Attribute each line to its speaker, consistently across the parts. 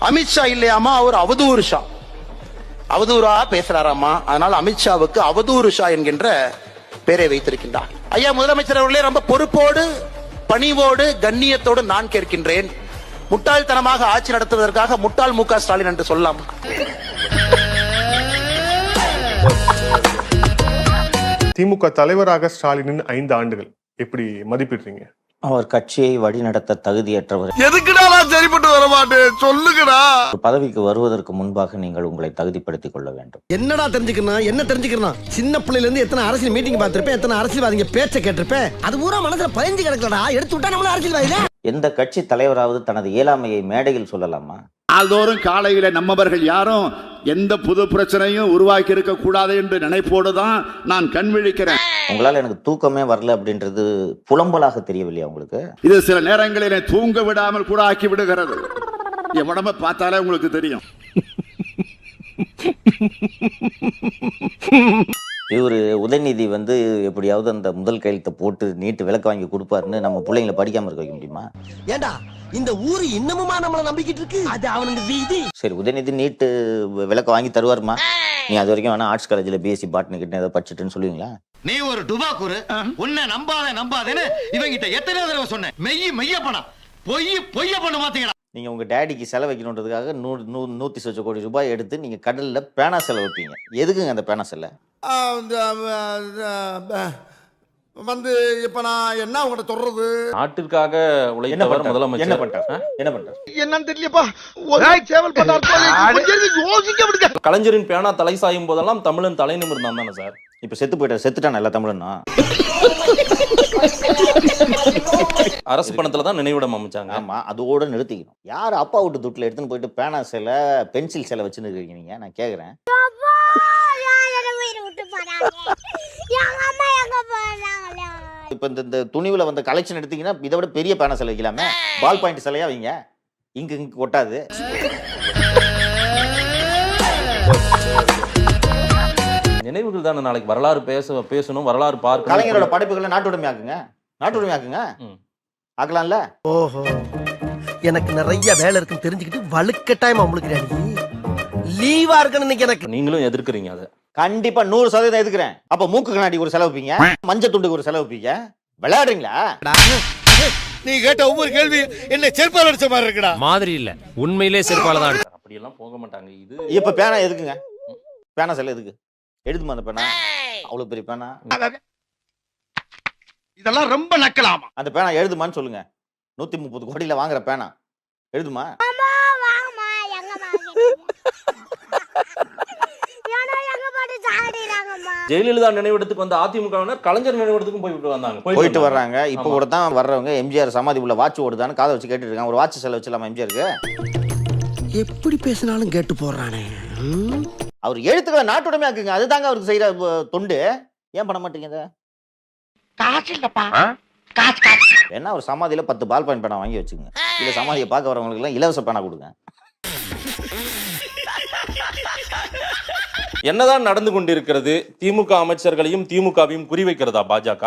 Speaker 1: அமித்ஷா இல்லையாமா, அவர் அவதூறு ஷா, அவதூறா பேசுறாராமா. அதனால அமித்ஷாவுக்கு அவதூறு ஷா என்கின்ற பெயரை வைத்திருக்கின்றார். ஐயா முதலமைச்சர் அவர்களே, ரொம்ப பொறுப்போடு பணிவோடு கண்ணியத்தோடு நான் கேட்கின்றேன், முட்டாள்தனமாக ஆட்சி நடத்துவதற்காக முட்டாள் மு க ஸ்டாலின் என்று சொல்லலாம்.
Speaker 2: திமுக தலைவராக ஸ்டாலினின் 5 ஆண்டுகள் எப்படி மதிப்பிடுறீங்க?
Speaker 3: அவர் கட்சியை வழிநடத்த தகுதியற்றவர்.
Speaker 4: எதுக்குடா சரிப்பட்டு வர மாட்டேன் சொல்லுங்கடா.
Speaker 3: பதவிக்கு வருவதற்கு முன்பாக நீங்கள் உங்களை தகுதிப்படுத்திக் கொள்ள வேண்டும்.
Speaker 4: என்னடா தெரிஞ்சுக்கணும், என்ன தெரிஞ்சுக்கணும்? சின்ன பிள்ளைல இருந்து எத்தனை அரசியல் மீட்டிங் பார்த்திருப்பேன், எத்தனை அரசியல்வாதிங்க பேச்ச கேட்டிருப்பேன். அது பூரா மனசுல பதிஞ்சு கிடக்கலடா. எடுத்து விட்டா நம்மள அரசியல்வாதில.
Speaker 3: எந்த கட்சி தலைவராவது தனது இயலாமையை மேடையில் சொல்லலாமா?
Speaker 5: நாள்தோறும் காலையில நம்மவர்கள் யாரும் எந்த புது பிரச்சனையும் உருவாக்கி இருக்க கூடாது என்று நினைப்போடு தான் நான் கண் விழிக்கிறேன்.
Speaker 3: உங்களால் எனக்கு தூக்கமே வரல அப்படின்றது புலம்பலாக தெரியவில்லையா உங்களுக்கு?
Speaker 5: இது சில நேரங்களில் தூங்க விடாமல் கூட ஆக்கி விடுகிறது. என் உடம்ப பார்த்தாலே உங்களுக்கு தெரியும்.
Speaker 3: இவரு உதயநிதி எப்படியாவது அந்த முதல் கையெழுத்தை போட்டு நீட்டு விளக்கு வாங்கி கொடுப்பாருன்னு நம்ம பிள்ளைங்களை படிக்காம இருக்க வைக்க முடியுமா?
Speaker 4: ஏண்டா இந்த ஊரு இன்னமுமா நம்மள நம்பிக்கிட்டு இருக்கு? அது அவனுக்கு வீதி.
Speaker 3: சரி, உதயநிதி நீட்டு விளக்கு வாங்கி தருவாருமா? நீ அது வரைக்கும் வேணா ஆர்ட்ஸ் காலேஜ்ல பிஎஸ்சி பாட்னி கிட்ட ஏதாவது படிச்சுட்டுன்னு சொல்லுவீங்களா?
Speaker 6: நீ ஒரு டுபாக்கூரு, உன்னை நம்பாதேன்னு இவங்கிட்ட எத்தனை தடவை சொன்னேன். மெய்ய பணம் பொய்ய பண்ண மாத்தீங்கடா.
Speaker 3: நீங்க உங்க டேடிக்கு செலவு வைக்கணுன்றதுக்காக 100 கோடி ரூபாய் எடுத்து நீங்க கடல்ல பேனா செலவு வைப்பீங்க. எதுக்குங்க அந்த பேனா செல்ல?
Speaker 4: இப்ப நான் என்ன உங்கள்ட்ட சொல்றது?
Speaker 7: நாட்டிற்காக உழைத்தவர் முதலமைச்சர்
Speaker 3: என்ன பண்றாரு?
Speaker 4: என்னன்னு தெரியலப்பா. சேவல் யோசிக்க விடுங்க.
Speaker 7: கலைஞரின் பேனா தலை சாயும் போதெல்லாம் தமிழன் தலை நிமிர்ந்தான் தானே சார்?
Speaker 3: இப்ப செத்துட்டான் எல்லா தமிழனும்.
Speaker 7: அரசு பணத்துல தான் நினைவிடம் அமைச்சாங்க.
Speaker 3: ஆமா, அதோட நிறுத்திக்கணும். யார் அப்பா விட்டு துட்டுல எடுத்துன்னு போயிட்டு பேனா சிலை பென்சில் சிலை வச்சுன்னு இருக்கீங்க நீங்க? நான் கேக்குறேன். இப்ப இந்த துணிவுல வந்த கலெக்ஷன் எடுத்தீங்கன்னா இதை விட பெரிய பேனா சிலை வைக்கலாமே. பால் பாயிண்ட் சிலையா வைங்க, இங்க கொட்டாது.
Speaker 7: நினைவுகள் தானே நாளைக்கு வரலாறு பேசணும், வரலாறு பார்க்கணும்.
Speaker 3: கலைஞரோட படைப்புகளை நாட்டுடைமையாக்குங்க. ஆக்கலாம்ல.
Speaker 4: ஓஹோ, எனக்கு நிறைய வேலை இருக்குன்னு தெரிஞ்சுக்கிட்டு வலுக்கட்டாயமா முழுக்கிறாரு. லீவா இருக்குன்னு எனக்கு.
Speaker 7: நீங்களும் எதிர்க்கிறீங்க அதை?
Speaker 3: கண்டிப்பா 100% எதுக்குறேன். அப்ப மூக்கு கண்ணாடி ஒரு செலவு வைப்பீங்க, மஞ்சள் துண்டுக்கு ஒரு செலவு வைப்பீங்க. விளையாடுறீங்களா?
Speaker 4: நீ கேட்ட ஒவ்வொரு கேள்வி என்ன செருப்பால அடிச்ச மாதிரி இருக்குடா.
Speaker 8: மாதிரி இல்ல, உண்மையிலே செருப்பால தான் அடிச்ச.
Speaker 7: அப்படி எல்லாம் போக மாட்டாங்க. இது
Speaker 3: இப்ப பேனா எதுக்குங்க? பேனா செல்ல எதுக்கு எடுத்துமா? அந்த பேனா அவ்வளவு பெரிய பேனா,
Speaker 4: இதெல்லாம் ரொம்ப நக்கலாமா?
Speaker 3: அந்த பேனா எழுதுமான்னு சொல்லுங்க. 130 கோடியில வாங்குற பேனா எழுதுமா?
Speaker 7: ஜெயலலிதா நினைவிடத்துக்கு வந்த அதிமுக கலைஞர் நினைவிடத்துக்கும் போயிட்டு வர்றாங்க.
Speaker 3: இப்ப கூட தான் வர்றவங்க எம்ஜிஆர் சமாதி உள்ள வாட்ச் ஓடுதான்னு காதை வச்சு கேட்டுட்டு இருக்காங்க. ஒரு வாட்ச் செலவு வச்சலாமா எம்ஜிஆருக்கு?
Speaker 4: எப்படி பேசினாலும் கேட்டு போடுறானே.
Speaker 3: அவர் எழுத்துக்களை நாட்டுடைமையாக்குங்க. அதுதாங்க அவருக்கு செய்யற தொண்டு. ஏன் பண்ண மாட்டீங்க? என்ன ஒரு சமாதியில 10 பால் பாயிண்ட் பேனா வாங்கி வச்சுங்க. இல்ல சமாதியை பார்க்க வரவங்களுக்கு எல்லாம் இலவச பேனா கொடுங்க.
Speaker 7: என்னதான் நடந்து கொண்டிருக்கிறது? திமுக அமைச்சர்களையும் திமுகவையும் குறிவைக்கிறதா பாஜக?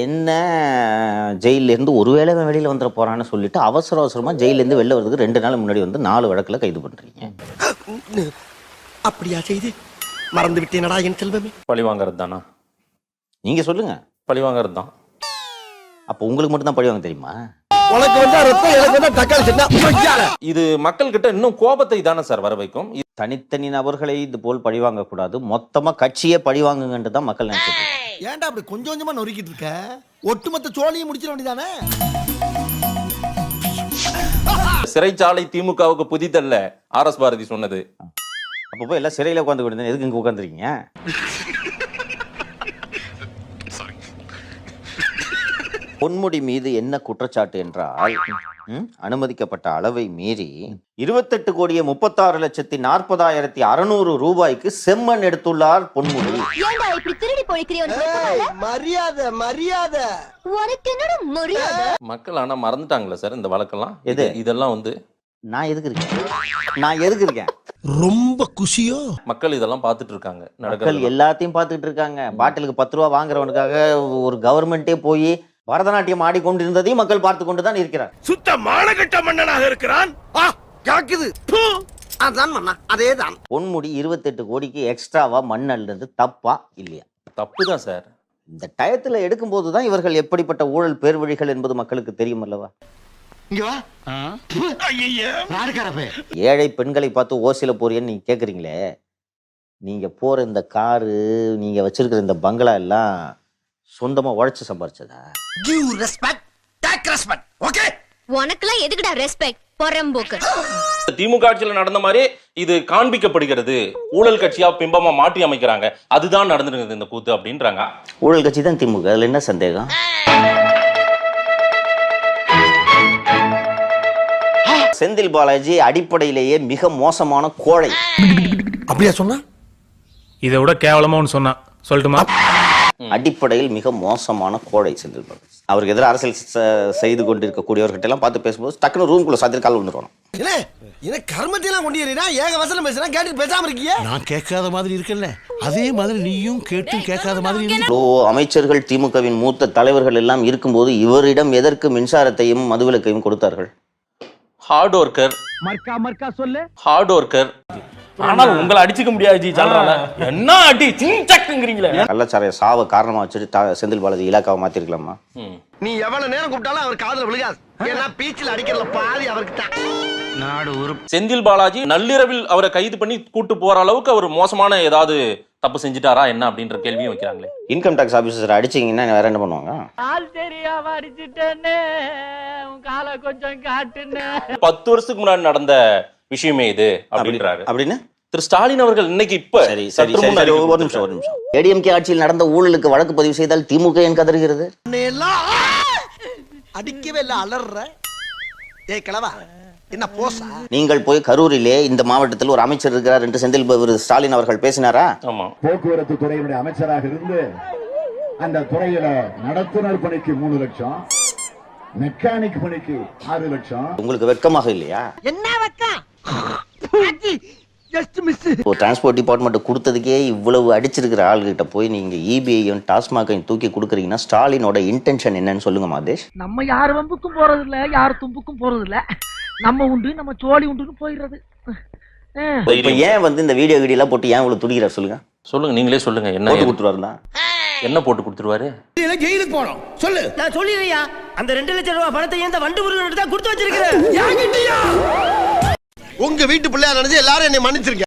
Speaker 3: என்ன ஜெயில இருந்து ஒருவேளை வெளியில வந்துட போறான்னு சொல்லிட்டு அவசரமா ஜெயில இருந்து வெளில வரதுக்கு 2 நாள் முன்னாடி 4 வழக்குல கைது பண்றீங்க.
Speaker 4: அப்படியா செய்து மறந்து விட்டேனடா என் செல்வமே.
Speaker 7: பழி வாங்கறது தானா?
Speaker 3: நீங்க சொல்லுங்க.
Speaker 7: பழி வாங்கறது தான்.
Speaker 3: அப்ப உங்களுக்கு மட்டும் தான் பழி வாங்க தெரியுமா?
Speaker 7: இது மக்கள் கிட்ட இன்னும் கோபத்தை தானே சார் வர வைக்கும்.
Speaker 3: தனித்தனி நபர்களை இது போல் பழிவாங்க கூடாது, மொத்தமா கட்சியே பழிவாங்குங்கன்னு தான் மக்கள் நினைச்சிட்டு.
Speaker 4: ஏன்டா அப்படி கொஞ்சம் கொஞ்சமா நொறுக்கிட்டு இருக்க? ஒட்டுமொத்த சோழியும் முடிச்சிட வேண்டியதானே?
Speaker 7: சிறைச்சாலை திமுகவுக்கு புதிதல்ல, ஆர்.எஸ். பாரதி சொன்னது.
Speaker 3: அப்ப போய் எல்லாம் சிறையில உட்காந்து கொண்டு எதுக்கு இங்க உட்காந்துருக்கீங்க? பொன்முடி மீது என்ன குற்றச்சாட்டு என்றால், அனுமதிக்கப்பட்ட அளவை மீறி 28,36,40,600 ரூபாய்க்கு செம்மண் எடுத்துள்ளார் பொன்முடி.
Speaker 7: மக்கள் ஆனா மறந்துட்டாங்களா சார் இந்த வழக்கெல்லாம்? இதெல்லாம்
Speaker 3: நான் எதுக்கு இருக்கேன்?
Speaker 4: ரொம்ப குஷியோ?
Speaker 7: மக்கள் இதெல்லாம் பார்த்துட்டு இருக்காங்க.
Speaker 3: மக்கள் எல்லாத்தையும் பார்த்துட்டு இருக்காங்க. பாட்டிலுக்கு 10 ரூபா வாங்குறவனுக்காக ஒரு கவர்மெண்டே போய் பரதநாட்டியம் ஆடிக்கொண்டிருந்ததையும் மக்கள் பார்த்து கொண்டுதான் இருக்கிறார்.
Speaker 4: சுத்த மானகட்ட மன்னனாக இருக்கிறான். காக்குது. அதான் மன்னா, அதேதான்.
Speaker 3: பொன்முடி 28 கோடிக்கு எக்ஸ்ட்ராவா மண் அள்ளுறது தப்பா இல்லையா?
Speaker 7: தப்பு தான் சார்.
Speaker 3: இந்த டயத்துல எடுக்கும்போது தான் இவர்கள் எப்படிப்பட்ட ஊழல் பேர்வழிகள் என்பது மக்களுக்கு தெரியும் அல்லவா?
Speaker 6: இங்க வா. யாருக்காரப்பே?
Speaker 3: ஏழை பெண்களை பார்த்து ஓசில போறியன்னு நீங்க கேக்குறீங்களே, நீங்க போற இந்த காரு, நீங்க வச்சிருக்கிற இந்த பங்களா எல்லாம் சொந்தமா உழைச்சு சம்பாரிச்சதா?
Speaker 4: Give respect, take respect. Okay?
Speaker 9: உனக்கெல்லாம் எதுக்குடா ரெஸ்பெக்ட் பொறம்போக்கு?
Speaker 7: திமுக ஆட்சியில நடந்த மாதிரி இது காண்பிக்கப்படுகிறது. ஊழல் கட்சியா பிம்பமா மாற்றி அமைக்கிறாங்க. அதுதான் நடந்துருக்குது இந்த கூத்து அப்படின்றாங்க.
Speaker 3: ஊழல் கட்சி தான் திமுக, அதுல என்ன சந்தேகம்? செந்தில் பாலாஜி அடிப்படையிலேயே மிக மோசமான கோழை.
Speaker 4: அப்படியா சொன்னா?
Speaker 8: இதை விட கேவலமா ஒன்று சொன்னா சொல்லட்டுமா?
Speaker 3: அடிப்படையில் மிக மோசமான கோழை செந்தில் பாலாஜி. அவருக்கு எதிராக அரசியல் செய்து கொண்டிருக்கக்கூடியவர்கிட்ட எல்லாம் பார்த்து பேசும்போது டக்குனு ரூம்குள்ள சாத்திர கால் விழுந்துருவாங்க.
Speaker 4: என்ன கர்மத்தையெல்லாம் கொண்டு ஏறினா ஏக வசனம் பேசுனா கேட்டு பேசாம இருக்கீங்க. நான் கேட்காத மாதிரி இருக்கல, அதே மாதிரி நீயும் கேட்டு கேட்காத மாதிரி.
Speaker 3: இவ்வளோ அமைச்சர்கள் திமுகவின் மூத்த தலைவர்கள் எல்லாம் இருக்கும்போது இவரிடம் எதற்கு மின்சாரத்தையும் மதுவிலக்கையும் கொடுத்தார்கள்?
Speaker 7: Heart worker.
Speaker 4: மர்க்கா சொல்லு.
Speaker 7: Hard worker. ஆனால் உங்களை அடிச்சுக்க முடியாது ஜி சொல்றாங்க. என்ன அடி சிங்சக்குங்கறீங்களே.
Speaker 3: கள்ளச்சாராய சாவ காரணமா வச்சுட்டு செந்தில் பாலாஜி இலாக்காவை மாத்திருக்கலாமா?
Speaker 4: நீ எவ்வளவு நேரம் கூப்பிட்டாலும் அவர் காதுல விழுகாது. ஏன்னா பீச்சில் அடிக்கிறதுல பாதி அவருக்கு தான்.
Speaker 6: நாடு ஒரு
Speaker 7: செந்தில் பாலாஜி நள்ளிரவில் அவரை கைது பண்ணி கூட்டு போற அளவுக்கு அவர் மோசமான ஏதாவது தப்பு செஞ்சுட்டாரா என்ன அப்படின்ற கேள்வியும் வைக்கிறாங்களே.
Speaker 3: இன்கம் டாக்ஸ் ஆபீசர் அடிச்சீங்கன்னா வேற என்ன பண்ணுவாங்க?
Speaker 10: கால் தெரியாம அடிச்சிட்டேன்னு காலை கொஞ்சம் காட்டுன்னு.
Speaker 7: 10 வருஷத்துக்கு முன்னாடி நடந்த விஷயமே இது அப்படின்றாரு.
Speaker 3: அப்படின்னு
Speaker 7: திரு ஸ்டாலின் அவர்கள் இன்னைக்கு இப்ப
Speaker 3: சரி சரி சரி ஒரு நிமிஷம். ஏடிஎம்கே ஆட்சியில் நடந்த ஊழலுக்கு வழக்கு பதிவு செய்தால் திமுக ஏன் கதறுகிறது?
Speaker 4: அடிக்கவே இல்ல, அலற. ஏய் கிழவா, என்ன போசா?
Speaker 3: நீங்கள் போய் கரூரிலே இந்த மாவட்டத்தில் ஒரு அமைச்சர் இருக்கிறார் என்று செந்தில் ஸ்டாலின் அவர்கள் பேசினாரா?
Speaker 7: ஆமா.
Speaker 5: போக்குவரத்து துறையினுடைய அமைச்சராக இருந்து அந்த துறையில நடத்துனர் பணிக்கு 3 லட்சம், மெக்கானிக் பணிக்கு 6 லட்சம்.
Speaker 3: உங்களுக்கு வெட்கமாக இல்லையா?
Speaker 4: என்ன வெக்கம்? Just miss.
Speaker 3: டிரான்ஸ்போர்ட் டிபார்ட்மெண்ட் கொடுத்ததுக்கே இவ்வளவு அடிச்சிருக்கிற ஆள்கிட்ட போய் நீங்க இபிஐயும் டாஸ்மாகையும் தூக்கி கொடுக்குறீங்கன்னா ஸ்டாலினோட இன்டென்ஷன் என்னன்னு சொல்லுங்க மாதேஷ்.
Speaker 10: நம்ம யார் வம்புக்கும் போறது இல்ல, யார் தும்புக்கும் போறது இல்ல. நம்ம உண்டு நம்ம சோழி உண்டுன்னு போயிடுறது.
Speaker 3: இப்ப ஏன் வந்து இந்த வீடியோ எல்லாம் போட்டு ஏன் இவ்வளவு துடிக்கிறார் சொல்லுங்க?
Speaker 7: சொல்லுங்க, நீங்களே சொல்லுங்க. என்ன
Speaker 3: போட்டு கொடுத்துருவாருன்னா
Speaker 7: என்ன போட்டு கொடுத்துருவாரு?
Speaker 4: ஜெயிலுக்கு போறோம் சொல்லு.
Speaker 10: நான் சொல்லிடுறியா, அந்த 2 லட்சம் ரூபாய் பணத்தை ஏன் வண்டு முருகன் தான் கொடுத்து வச்சிருக்கிறேன்.
Speaker 4: உங்க வீட்டு பிள்ளையா நினைச்சு எல்லாரும் என்னை மன்னிச்சிருங்க.